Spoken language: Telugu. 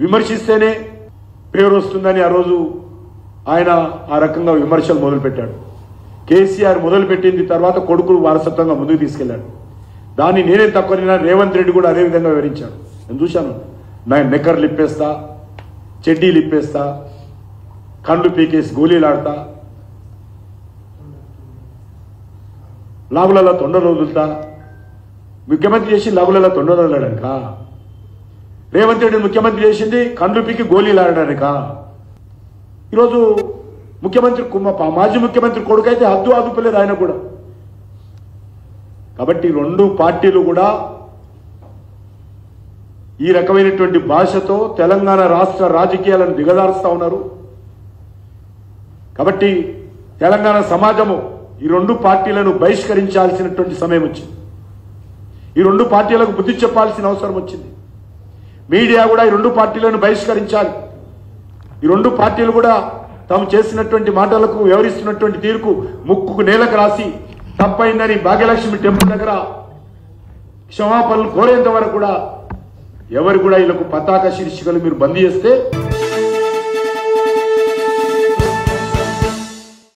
విమర్శిస్తేనే పేరు వస్తుందని ఆ రోజు ఆయన ఆ రకంగా విమర్శలు మొదలుపెట్టాడు. కేసీఆర్ మొదలుపెట్టింది తర్వాత కొడుకు వారసత్వంగా ముందుకు తీసుకెళ్లాడు. దాన్ని నేనే తక్కువ రేవంత్ రెడ్డి కూడా అదే విధంగా వివరించాడు. నేను చూశాను. నెక్కర్లు ఇప్పేస్తా, చెడ్డీలు ఇప్పేస్తా, కండ్లు పీకేసి గోళీలాడతా, లాగులలో తొండలు వదులుతా. ముఖ్యమంత్రి చేసి లాగులలో తొండలు వదలడానిక? రేవంత్ రెడ్డి ముఖ్యమంత్రి చేసింది కండ్లు పీకి గోళీలాడడానిక? ఈరోజు ముఖ్యమంత్రి మాజీ ముఖ్యమంత్రి కొడుకైతే అదుపులేదు ఆయన కూడా. కాబట్టి రెండు పార్టీలు కూడా ఈ రకమైనటువంటి భాషతో తెలంగాణ రాష్ట్ర రాజకీయాలను దిగజారుస్తా ఉన్నారు. కాబట్టి తెలంగాణ సమాజము ఈ రెండు పార్టీలను బహిష్కరించాల్సినటువంటి సమయం వచ్చింది. ఈ రెండు పార్టీలకు బుద్ధి చెప్పాల్సిన అవసరం వచ్చింది. మీడియా కూడా ఈ రెండు పార్టీలను బహిష్కరించాలి. ఈ రెండు పార్టీలు కూడా తాము చేసినటువంటి మాటలకు వ్యవహరిస్తున్నటువంటి తీరుకు ముక్కుకు నేలకు రాసి తప్పైందని భాగ్యలక్ష్మి టెంపుల్ దగ్గర క్షమాపణలు కోరేంత వరకు కూడా ఎవరు కూడా వీళ్ళకు పతాక శీర్షికలు మీరు బంద్ చేస్తే